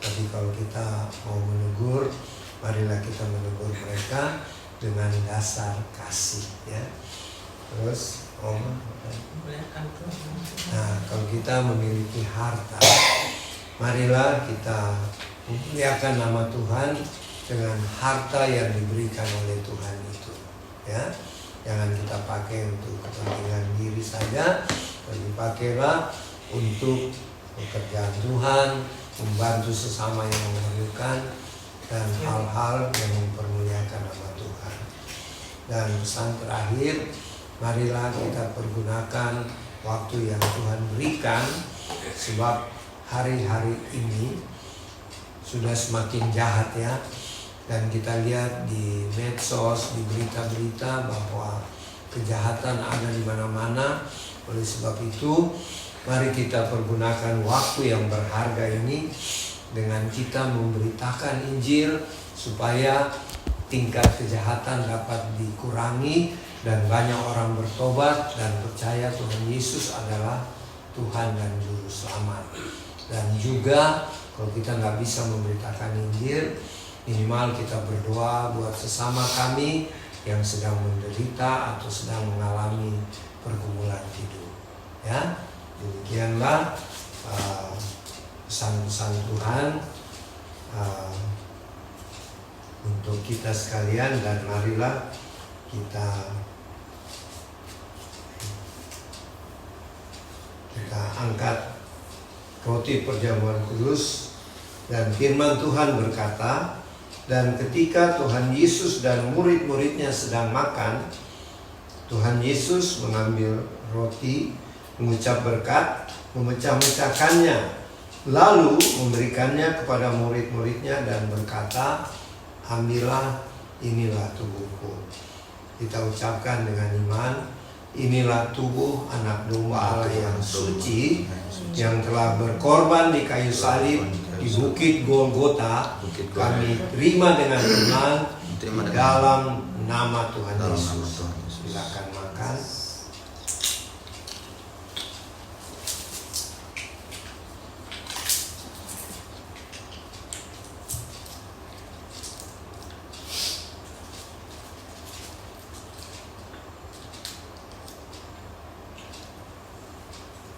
tapi kalau kita mau menegur, marilah kita menegur mereka dengan dasar kasih ya. Terus nah, kalau kita memiliki harta, marilah kita muliakan nama Tuhan dengan harta yang diberikan oleh Tuhan itu ya. Jangan kita pakai untuk kepentingan diri saja, tapi pakailah untuk pekerjaan Tuhan, membantu sesama yang memerlukan, dan hal-hal yang mempermuliakan nama Tuhan. Dan pesan terakhir, marilah kita pergunakan waktu yang Tuhan berikan, sebab hari-hari ini sudah semakin jahat ya. Dan kita lihat di medsos, di berita-berita bahwa kejahatan ada di mana-mana. Oleh sebab itu, mari kita pergunakan waktu yang berharga ini dengan kita memberitakan Injil supaya tingkat kejahatan dapat dikurangi dan banyak orang bertobat dan percaya Tuhan Yesus adalah Tuhan dan Juru Selamat. Dan juga kalau kita nggak bisa memberitakan Injil, minimal kita berdoa buat sesama kami yang sedang menderita atau sedang mengalami pergumulan hidup ya. Demikianlah pesan-pesan Tuhan untuk kita sekalian, dan marilah kita angkat roti perjamuan kudus. Dan firman Tuhan berkata, dan ketika Tuhan Yesus dan murid-muridnya sedang makan, Tuhan Yesus mengambil roti mengucap berkat, memecah-mecahkannya, lalu memberikannya kepada murid-muridnya dan berkata, ambillah, inilah tubuhku. Kita ucapkan dengan iman, inilah tubuh anak domba Allah yang suci, yang telah berkorban di kayu salib di bukit Golgota. Kami terima dengan iman di dalam nama Tuhan Yesus. Silakan makan.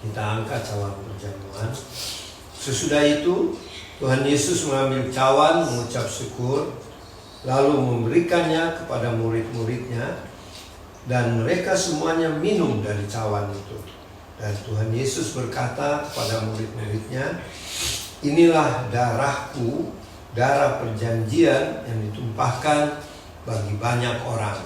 Kita angkat cawan perjamuan. Sesudah itu Tuhan Yesus mengambil cawan, mengucap syukur, lalu memberikannya kepada murid-muridnya, dan mereka semuanya minum dari cawan itu. Dan Tuhan Yesus berkata kepada murid-muridnya, inilah darahku, darah perjanjian yang ditumpahkan bagi banyak orang.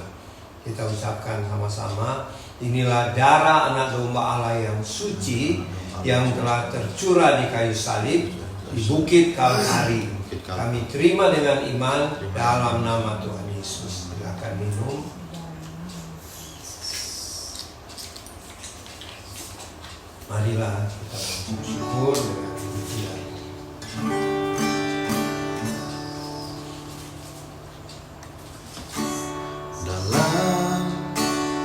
Kita ucapkan sama-sama, inilah darah anak domba Allah yang suci, yang telah tercurah di kayu salib di bukit Kalvari. Kami terima dengan iman dalam nama Tuhan Yesus. Silakan minum. Marilah kita bersyukur dengan demikian. Dalam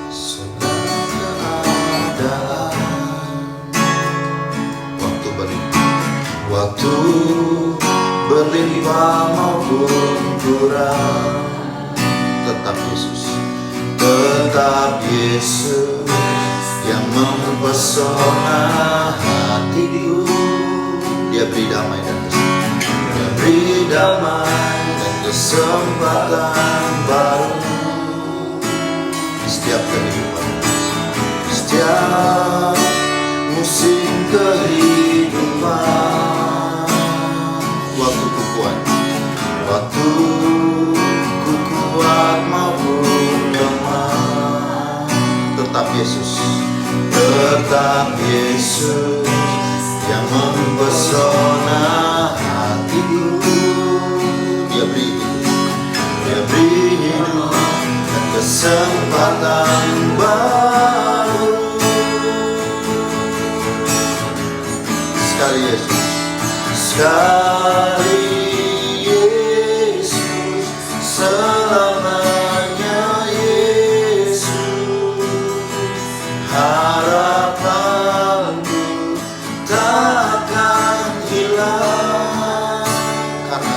segala keadaan, waktu berlimpah maupun kurang, tetap Yesus yang mempesona hatiku. Dia beri damai dan kesempatan baru di setiap kehidupan, setiap musim kehidupan. Waktu ku kuat maupun lemah, tetap Yesus yang mempesona hatiku. Dia beri hidup dan kesempatan baru. Sekali Yesus, selamanya Yesus. Harapanku takkan hilang karena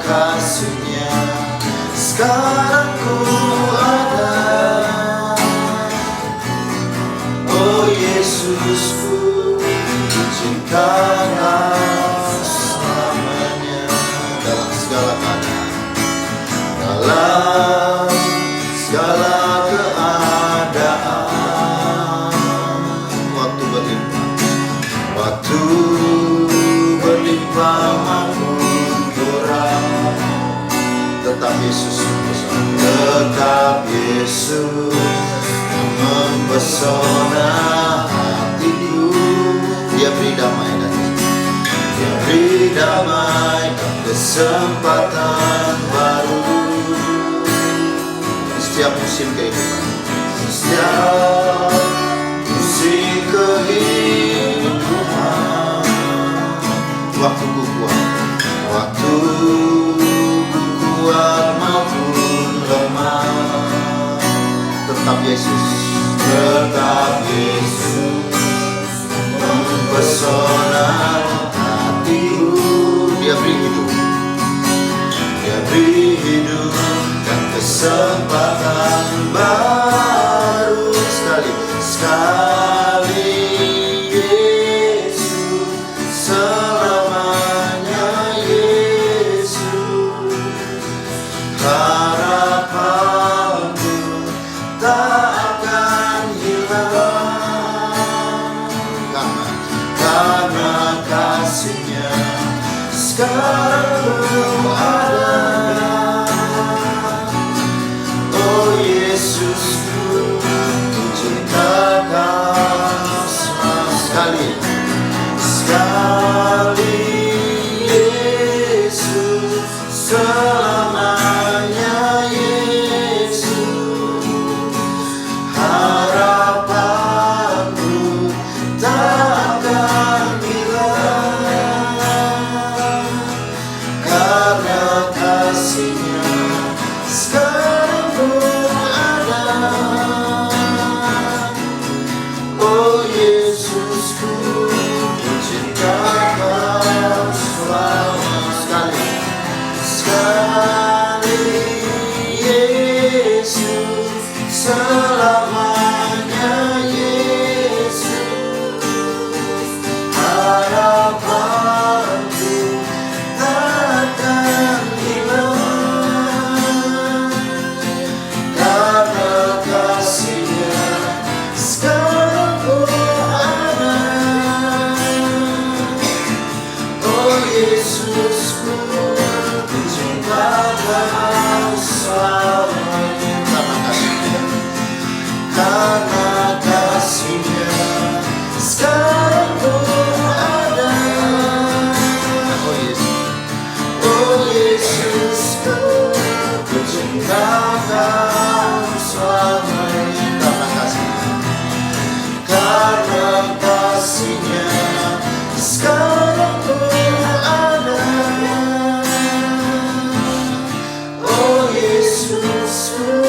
kasih-Nya sekarang ku ada. Oh Yesusku, cinta selamanya dalam segala keadaan, dalam segala keadaan. Waktu berlimpah maupun kurang, tetap Yesus mempesona hatiku. Dia beri damai dan kesempatan baru di setiap musim kehidupan, waktu ku kuat maupun lemah, tetap Yesus mempesona hatiku. Dia beri hidup dan kesempatan baru. Sekali Yesus, selamanya Yesus. Harapanku tak akan hilang karena kasih-Nya sekarang ada. Oh Yesusku, ku cinta kasih-Nya sekarang pun ada. Oh Yesusku,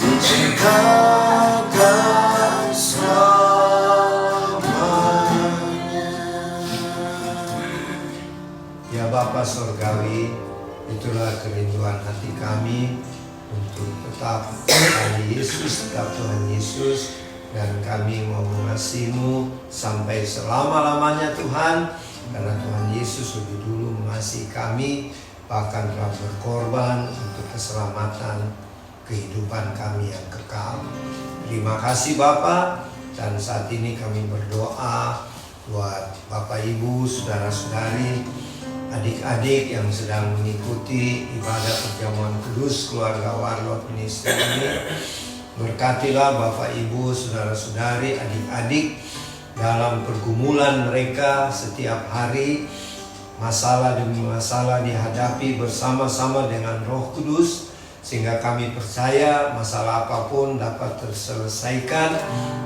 puji Kau selamanya. Ya Bapa Surgawi, itulah kerinduan hati kami untuk tetap Tuhan Yesus, tetap Tuhan Yesus, dan kami mau mengasihi-Mu sampai selama-lamanya Tuhan, karena Tuhan Yesus lebih dulu mengasihi kami, bahkan telah berkorban untuk keselamatan kehidupan kami yang kekal. Terima kasih Bapa, dan saat ini kami berdoa buat Bapak Ibu, saudara-saudari, adik-adik yang sedang mengikuti ibadah perjamuan kudus keluarga Warlot Ministry ini. Berkatilah Bapak Ibu, saudara-saudari, adik-adik dalam pergumulan mereka setiap hari. Masalah demi masalah dihadapi bersama-sama dengan Roh Kudus, sehingga kami percaya masalah apapun dapat terselesaikan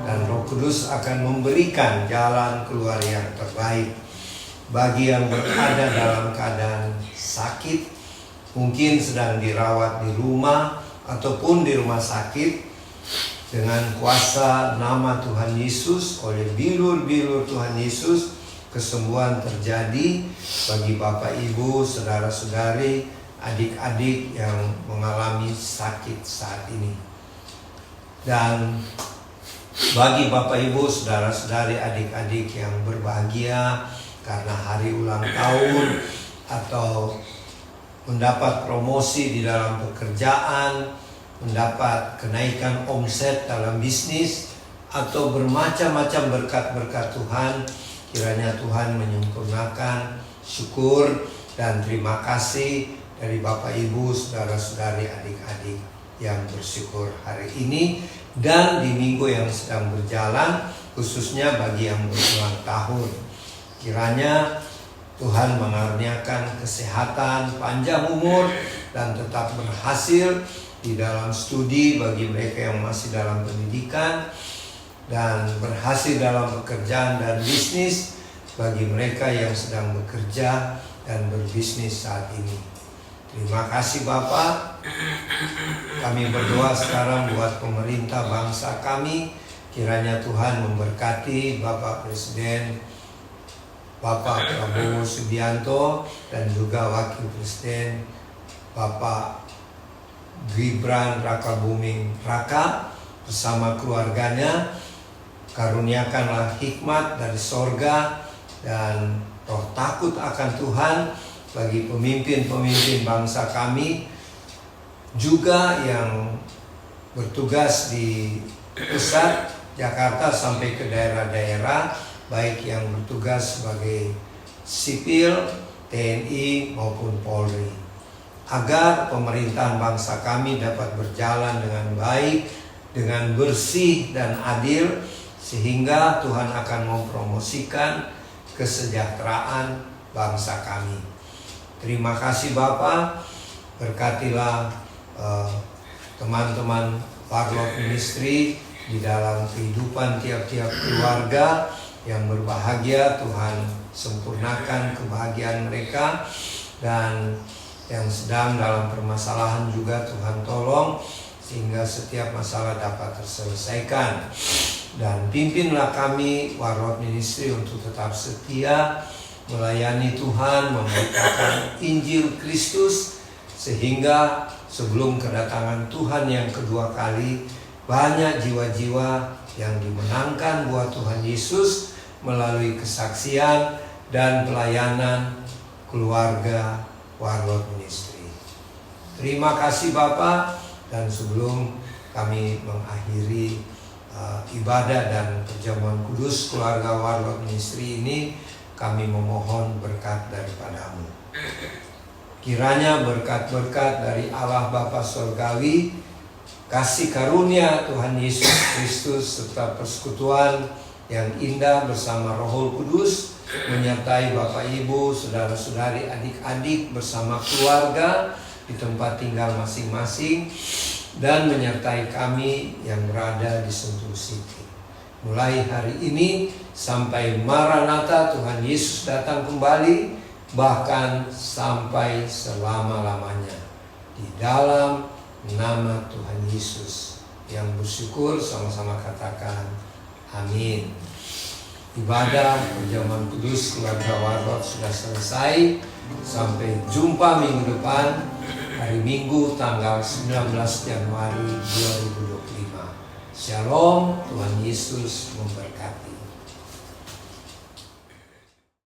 dan Roh Kudus akan memberikan jalan keluar yang terbaik. Bagi yang berada dalam keadaan sakit, mungkin sedang dirawat di rumah ataupun di rumah sakit, dengan kuasa nama Tuhan Yesus, oleh bilur-bilur Tuhan Yesus, kesembuhan terjadi bagi Bapak Ibu, saudara-saudari, adik-adik yang mengalami sakit saat ini. Dan bagi Bapak Ibu, saudara-saudari, adik-adik yang berbahagia karena hari ulang tahun atau mendapat promosi di dalam pekerjaan, mendapat kenaikan omset dalam bisnis, atau bermacam-macam berkat-berkat Tuhan, kiranya Tuhan menyempurnakan. Syukur dan terima kasih dari Bapak Ibu, saudara-saudari, adik-adik yang bersyukur hari ini dan di minggu yang sedang berjalan, khususnya bagi yang berulang tahun. Kiranya Tuhan mengaruniakan kesehatan, panjang umur, dan tetap berhasil di dalam studi bagi mereka yang masih dalam pendidikan, dan berhasil dalam pekerjaan dan bisnis bagi mereka yang sedang bekerja dan berbisnis saat ini. Terima kasih Bapak. Kami berdoa sekarang buat pemerintah bangsa kami. Kiranya Tuhan memberkati Bapak Presiden Bapak Prabowo Subianto dan juga Wakil Presiden Bapak Gibran Rakabuming Raka bersama keluarganya. Karuniakanlah hikmat dari sorga dan roh takut akan Tuhan bagi pemimpin-pemimpin bangsa kami, juga yang bertugas di pusat Jakarta sampai ke daerah-daerah, baik yang bertugas sebagai sipil, TNI maupun Polri, agar pemerintahan bangsa kami dapat berjalan dengan baik, dengan bersih dan adil, sehingga Tuhan akan mempromosikan kesejahteraan bangsa kami. Terima kasih Bapak, berkatilah teman-teman Warlot Ministry di dalam kehidupan tiap-tiap keluarga yang berbahagia. Tuhan sempurnakan kebahagiaan mereka, dan yang sedang dalam permasalahan juga Tuhan tolong sehingga setiap masalah dapat terselesaikan. Dan pimpinlah kami Warlot Ministry untuk tetap setia melayani Tuhan, memberitakan Injil Kristus, sehingga sebelum kedatangan Tuhan yang kedua kali, banyak jiwa-jiwa yang dimenangkan buat Tuhan Yesus melalui kesaksian dan pelayanan keluarga Warlot Ministry. Terima kasih Bapak, dan sebelum kami mengakhiri ibadah dan perjamuan kudus keluarga Warlot Ministry ini, kami memohon berkat daripada-Mu. Kiranya berkat-berkat dari Allah Bapa Surgawi, kasih karunia Tuhan Yesus Kristus, serta persekutuan yang indah bersama Roh Kudus menyertai Bapak Ibu, saudara-saudari, adik-adik bersama keluarga di tempat tinggal masing-masing, dan menyertai kami yang berada di Sentul City. mulai hari ini sampai Maranatha Tuhan Yesus datang kembali, bahkan sampai selama-lamanya. Di dalam nama Tuhan Yesus. Yang bersyukur sama-sama katakan amin. Ibadah perjamuan kudus keluarga Warlot sudah selesai. Sampai jumpa minggu depan, hari Minggu tanggal 19 Januari 2025. Shalom, Tuhan Yesus memberkati.